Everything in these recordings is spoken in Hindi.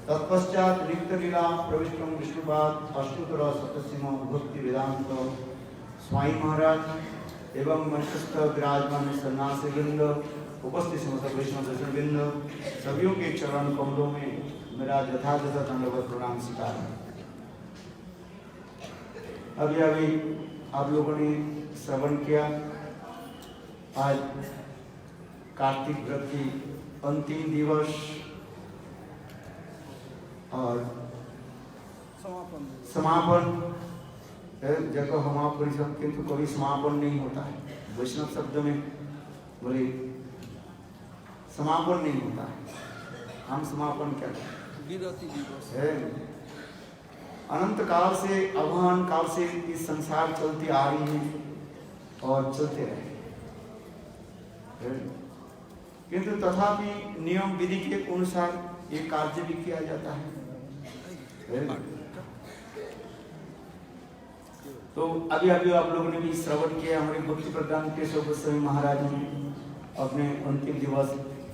तत्पश्चात नित्यलीला प्रविष्टम विष्णुपाद अष्टोत्तर शतसिंह भक्ति वेदांत स्वामी महाराज एवं मंचस्थ विराजमान सन्यासी वृंद उपस्थित समस्त वैष्णव दर्शन वृंद सभी के चरण कमलों में मेरा यथायथ दंडवत प्रणाम स्वीकार है। अभी अभी आप लोगों ने श्रवण किया, आज कार्तिक व्रत की अंतिम दिवस और समापन जगह हमारा परिषद, किंतु कभी समापन नहीं होता है। वैष्णव शब्द में बोले समापन नहीं होता है, हम समापन क्या है? अनंत काल से अवहान काल से इस संसार चलती आ रही है और चलते रहे, किंतु तथापि नियम विधि के अनुसार ये कार्य भी किया जाता है। तो अभी अभी आप लोगों ने भी श्रवण किया, हमारे भक्ति प्रदान केशव गोस्वामी महाराज ने अपने अंतिम दिवस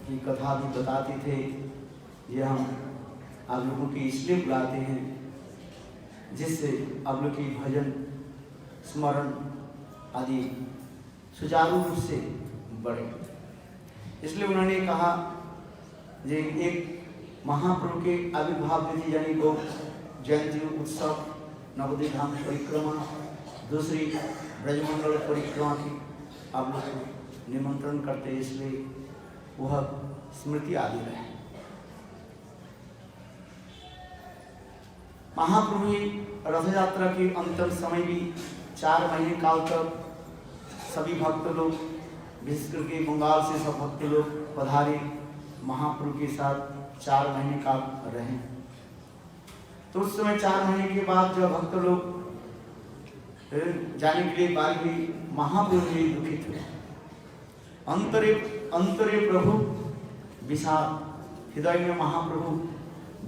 की कथा भी बताते थे। ये हम आप लोगों की इसलिए बुलाते हैं जिससे आप लोग की भजन स्मरण आदि सुचारू रूप से बढ़े। इसलिए उन्होंने कहा जे एक महाप्रभु के आविर्भाव तिथि यानी को जयंती उत्सव, नवोदय धाम परिक्रमा, दूसरी ब्रजमंडल परिक्रमा की आप लोग को निमंत्रण करते, इसलिए वह स्मृति आदि रहे। महाप्रभु रथ यात्रा की अंतिम समय भी 4 महीने काल तक सभी भक्त लोग, विशेष करके बंगाल से सब भक्त लोग पधारे, महाप्रभु के साथ 4 महीने काल रहे। तो उस समय 4 महीने के बाद जब भक्त लोग जाने के लिए बारी हुई, महाप्रभु भी दुखित हुए। अंतरे प्रभु विषाद, हृदय में महाप्रभु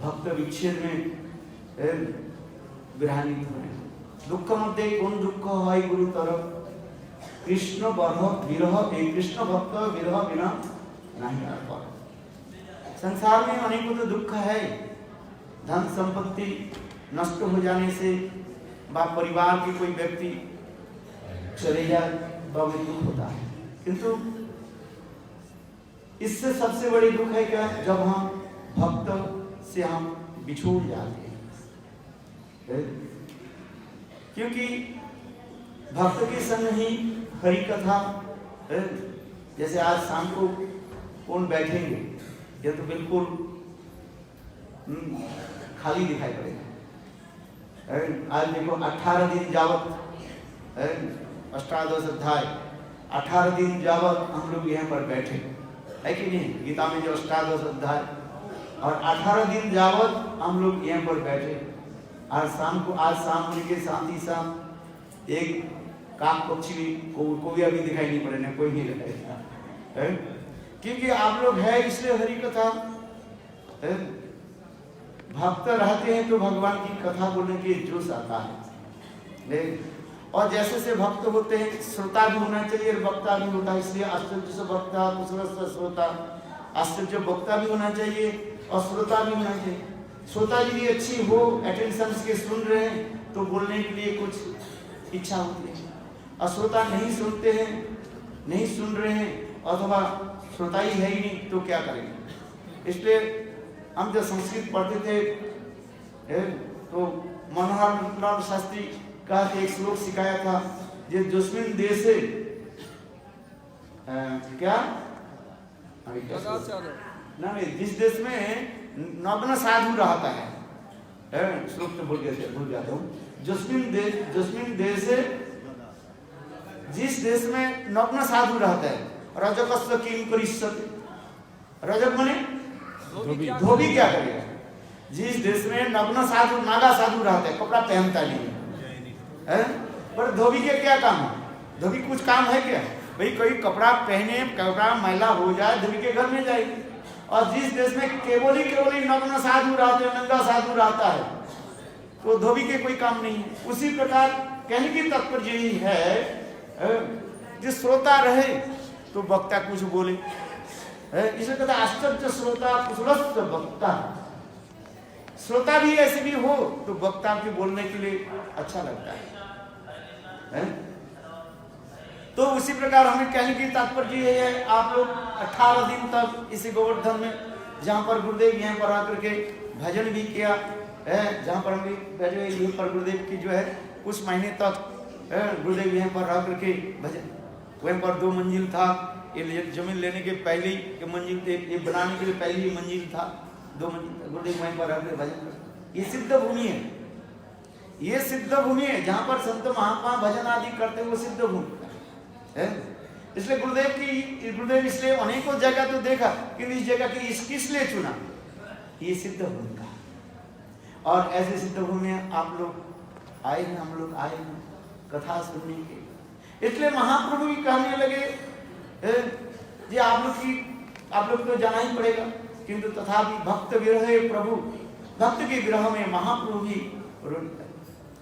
भक्त विच्छेद में विरहान्वित हुए। दुख मध्य कौन दुख है गुरुतर, कृष्ण विरह कृष्ण भक्त विरह बिना नहीं आता। संसार में अनेकों तो दुख है, धन संपत्ति नष्ट हो जाने से, बा परिवार के कोई व्यक्ति चले जाए तो हमें दुख होता है, किंतु इससे सबसे बड़ी दुख है क्या? जब हम भक्त से हम बिछोड़ जाते हैं। क्योंकि भक्त के संग ही हरि कथा, जैसे आज शाम को कौन बैठेंगे, ये तो बिल्कुल खाली दिखाई पड़ेगा। आज देखो 18 दिन जावत अष्टादश अध्याय, 18 दिन जावत हम लोग यहाँ पर बैठे है कि नहीं? गीता में जो अष्टादश अध्याय, और 18 दिन जावत हम लोग यहाँ पर बैठे। आज शाम होने के साथ ही साथ एक काक पक्षी को भी अभी दिखाई नहीं पड़े, ना कोई नहीं लगाएगा, क्योंकि आप लोग है इसलिए हरि कथा। भक्त रहते हैं तो भगवान की कथा बोलने की जोश आता है। और जैसे से भक्त होते हैं, श्रोता भी होना चाहिए और वक्ता भी होता है। इसलिए आश्चर्य से वक्ता, कुशल से श्रोता, आश्चर्य वक्ता भी होना चाहिए और श्रोता भी होना चाहिए। श्रोता यदि अच्छी हो, अटेंशन के सुन रहे हैं तो बोलने के लिए कुछ इच्छा होती है, और श्रोता नहीं सुनते हैं, नहीं सुन रहे हैं, अथवा श्रोता ही है ही नहीं तो क्या करेंगे? इसलिए हम जब संस्कृत पढ़ते थे तो मनोहर लाल शास्त्री का एक श्लोक सिखाया था, ये जोस्मिन देश से क्या ना नहीं, जिस देश में नग्न साधु रहता है, श्लोक तो भूल जाता हूँ। जोस्मिन देश से, जिस देश में नग्न साधु रहता है, रजकस्य किम करिष्यति, रजक माने धोबी क्या करेगा? जिस देश में नग्न साधु, नागा साधु रहता है, कपड़ा पहनता नहीं है, पर धोबी के क्या काम है? धोबी कुछ काम है क्या? भाई कोई कपड़ा पहने, कपड़ा मैला हो जाए, धोबी के घर में जाएगी। और जिस देश में केवल ही नग्न साधु रहते हैं, नंगा साधु रहता है, तो धोबी के कोई काम नहीं है। उसी प्रकार कहने की तात्पर्य यही है, जिस श्रोता रहे तो वक्ता कुछ बोले, इसे कहता आश्चर्य श्रोता कुशलस्य वक्ता। श्रोता भी ऐसे भी हो तो वक्ता के बोलने के लिए अच्छा लगता है? तो उसी प्रकार हमें कहने की तात्पर्य ये है, आप लोग 18 दिन तक इसी गोवर्धन में, जहाँ पर गुरुदेव यहाँ पर आकर के भजन भी किया है, जहाँ पर हम भी बैठे हुए यहीं पर गुरुदेव की जो है कुछ महीने तक गुरुदेव यहाँ पर रह करके भजन, वहीं पर 2 मंजिल था, ये जमीन लेने के पहले ही मंजिल थे, ये बनाने के लिए पहले ही मंजिल था, 2 मंजिल गुरुदेव वहीं पर रह कर भजन करते। ये सिद्ध भूमि है, ये सिद्ध भूमि है जहाँ पर संत महात्मा भजन आदि करते हुए सिद्ध भूमि है। इसलिए गुरुदेव इसलिए अनेकों जगह तो देखा, किंतु इस जगह की किस लिए चुना? ये सिद्ध भूमि का, और ऐसे सिद्ध भूमि आप लोग आए हैं, हम लोग आए हैं कथा सुनने के। इसलिए महाप्रभु भी कहने लगे जी आप लोग तो जाना ही पड़ेगा, किंतु तथापि भक्त विरह प्रभु, भक्त के विरह में महाप्रभु भी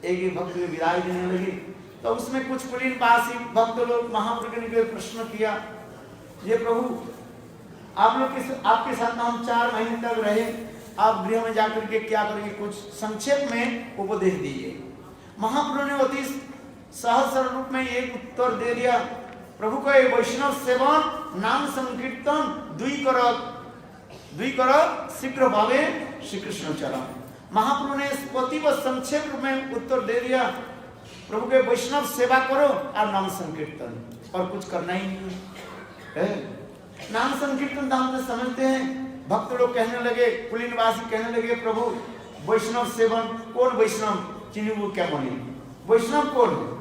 एक भक्त के विदाई देने लगे। तो उसमें कुछ कुलीनवासी भक्त लोग महाप्रभु ने प्रश्न किया, ये प्रभु आप लोग आपके साथ हम 4 महीने तक रहे, आप गृह में जाकर के क्या करेंगे, कुछ संक्षेप में उपदेश दीजिए। महाप्रभु ने अति सहज सरल रूप में एक उत्तर दे दिया, प्रभु को वैष्णव सेवन नाम संकीर्तन दुई कर शीघ्र भावे श्री कृष्ण चरण। महाप्रभु ने पति व संक्षेप रूप में उत्तर दे दिया, प्रभु के वैष्णव सेवा करो और नाम संकीर्तन, और कुछ करना ही नहीं है। नाम संकीर्तन तो हम समझते हैं। भक्त लोग कहने लगे, कुलीनवासी कहने लगे, प्रभु वैष्णव सेवन, कौन वैष्णव चिन्ह क्या बने, वैष्णव कौन है?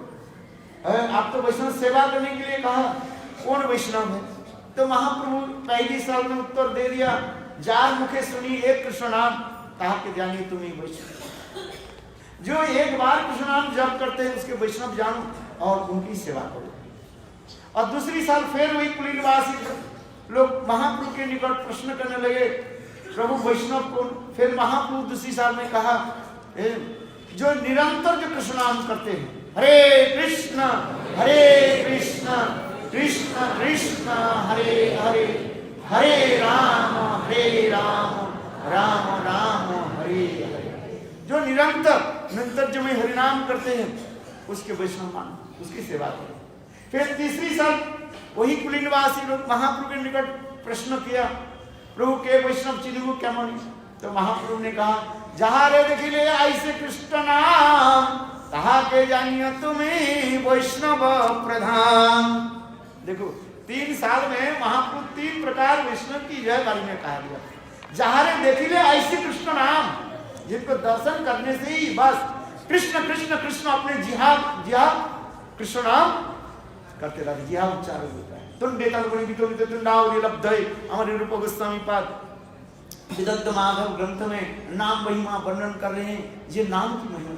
आप तो वैष्णव सेवा करने के लिए कहा, कौन वैष्णव है? तो महाप्रभु पहली साल में उत्तर दे दिया, जार मुखे सुनी एक कृष्ण नाम, कहा कि जानिए तुम्हें वैष्णव। जो एक बार कृष्ण नाम जप करते हैं उसके वैष्णव जानो और उनकी सेवा करो। और दूसरी साल फिर वही कुलीनवासी लोग महाप्रभु के निकट प्रश्न करने लगे, प्रभु वैष्णव कौन? फिर महाप्रभु दूसरी साल में कहा, जो निरंतर जो कृष्ण नाम करते हैं, हरे कृष्ण कृष्ण कृष्ण हरे हरे, हरे राम राम राम हरे हरे, जो निरंतर जो में हरिनाम करते हैं उसके वैष्णव मान, उसकी सेवा करें। फिर तीसरी साल वही कुलीनवासी लोग महाप्रभु के निकट प्रश्न किया, प्रभु के वैष्णव चिन्ह क्या मानी? तो महाप्रभु ने कहा, जहाँ रे देखिले ऐसे कृष्ण नाम, कहा के जानिए तुम्हें वैष्णव प्रधान। देखो 3 साल में महाप्रभु 3 प्रकार वैष्णव की जय बारे में कहा गया। जहाँ रे देखिले ऐसे कृष्ण नाम, जिनको दर्शन करने से ही बस कृष्ण कृष्ण कृष्ण अपने जिहाद कृष्ण नाम करते रहते, जिहाद उच्चारण होता है। तुंडे तलगुणी वितोलित तुंडावली लब्धय हमारे रूप गोस्वामी पाद विदग्ध माधव ग्रंथ में नाम महिमा वर्णन कर रहे हैं। ये नाम की महिमा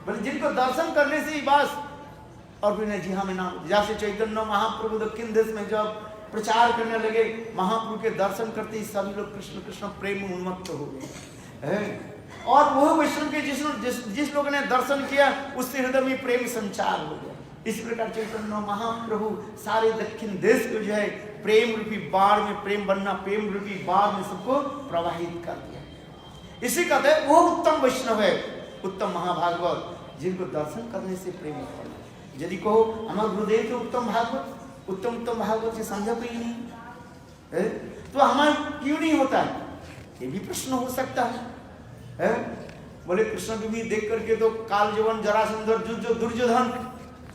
बोले जिनको दर्शन करने से ही बस, और फिर जिहा में नाम, जैसे चैतन्य महाप्रभु दक्षिण देश में जब प्रचार करने लगे, महाप्रभु के दर्शन करते ही सभी लोग कृष्ण कृष्ण प्रेम में उन्मत्त हो गए। और वो वैष्णव के जिस लोगों ने दर्शन किया उससे हृदय में प्रेम संचार हो गया। इस प्रकार चैतन्य महाप्रभु सारे दक्षिण देश को जो है प्रेम रूपी बाढ़ में, प्रेम बनना प्रेम रूपी बाढ़ में सबको प्रवाहित कर दिया। इसी कहते हैं वो उत्तम वैष्णव है, उत्तम महाभागवत, जिनको दर्शन करने से प्रेम होता है। यदि कहो हमारे गुरुदेव के उत्तम भागवत से समझा कोई नहीं है, तो हमारा क्यों नहीं होता है? ये भी प्रश्न हो सकता है। बोले कृष्ण को भी देख करके तो काल जवन जरासंध दुर्योधन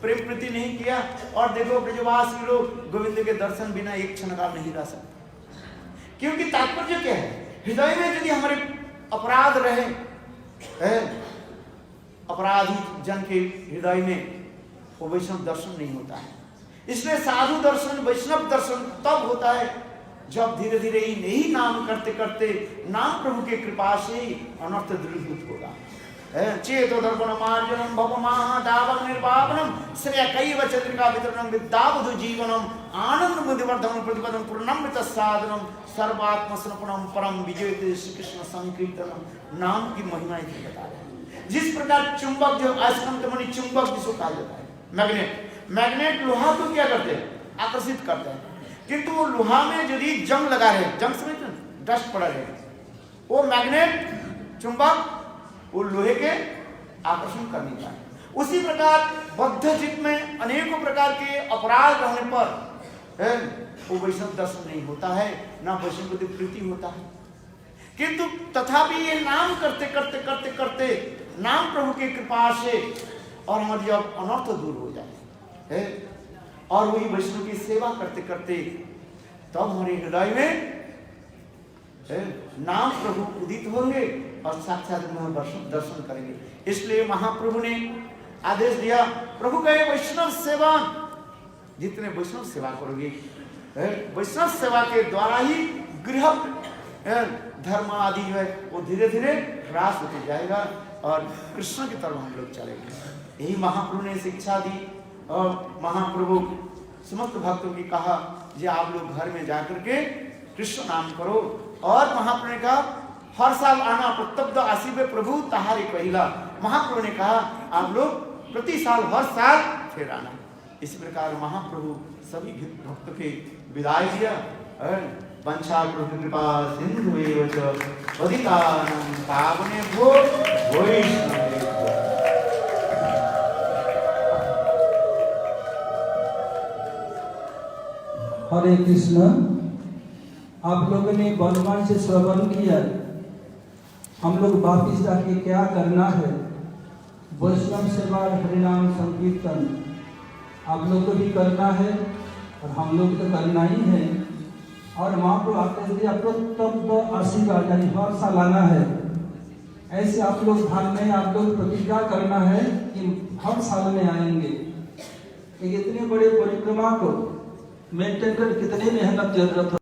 प्रेम प्रीति नहीं किया, और देखो ब्रजवासी लोग गोविंद के दर्शन बिना एक क्षण का नहीं रह सकते। क्योंकि तात्पर्य क्या है, हृदय में यदि हमारे अपराध रहे, अपराधी जन के हृदय में वो वैष्णव दर्शन नहीं होता है। इसलिए साधु दर्शन वैष्णव दर्शन तब होता है जब धीरे धीरे यही नाम करते करते नाम प्रभु की कृपा से अनर्थ दूरीभूत होगा। चेतो दर्पण मार्जनम भवमाह दावक निर्वापनम श्रेय कैव चंद्रिका वितरणम विद्यावधु जीवनम आनंद मुदिवर्धनम प्रतिपदम पूर्णमृत साधनम सर्वात्म समर्पणम परम विजय श्री कृष्ण संकीर्तनम। नाम की महिमा इतनी बता रहे हैं। जिस प्रकार चुंबक जो अयस्कांतमणि चुंबक जिसको कहा जाता है, मैग्नेट लोहा को क्या करते हैं? आकर्षित करते हैं। किंतु वो लोहा में यदि जंग लगा रहे, जंग समझते हैं, डस्ट पड़ा रहे, वो मैग्नेट चुंबक वो लोहे के आकर्षण करने का है। उसी प्रकार बद्ध चित्त में अनेकों प्रकार के अपराध रहने पर वो वैष्णव दर्शन नहीं होता है, ना वैष्णव की प्रीति होता है। किंतु तथापि ये नाम करते करते करते करते नाम प्रभु की कृपा से और हमारी जब अनर्थ दूर हो जाए है, और वही वैष्णव की सेवा करते करते तब हमारे हृदय में नाम प्रभु उदित होंगे और साक्षात दर्शन करेंगे। इसलिए महाप्रभु ने आदेश दिया, प्रभु कहे वैष्णव सेवा, जितने वैष्णव सेवा करोगे वैष्णव सेवा के द्वारा ही गृह धर्म आदि जो है वो धीरे धीरे ह्रास होते जाएगा और कृष्ण की तरफ हम लोग चलेंगे। यही महाप्रभु ने शिक्षा दी और महाप्रभु समस्त भक्तों की कहा कि आप लोग घर में जाकर के कृष्ण नाम करो। और महाप्रभु ने कहा हर साल आना प्रत्यब्ध आशीर्वे प्रभु तहारी पहिला। महाप्रभु ने कहा आप लोग प्रति साल हर साल फिर आना। इसी प्रकार महाप्रभु सभी भक्तों के विदाई दिया। वंशा कृपा सिंधु पतितानां पावनेभ्यो वैष्णवेभ्यो। हरे कृष्ण। आप लोगों ने वर्णमान से श्रवण किया, हम लोग वापिस जाके क्या करना है? वैष्णव सेवा हरिनाम संकीर्तन आप लोग को भी करना है और हम लोग तो करना ही है। और वहाँ को आते दिया प्रत्यब्ध आशीर्वाद यानी हर साल आना है। ऐसे आप लोग ध्यान में आप लोग प्रतिज्ञा करना है कि हर साल में आएंगे। इतने बड़े परिक्रमा को मेंटेन कर कितनी मेहनत जरूरत है।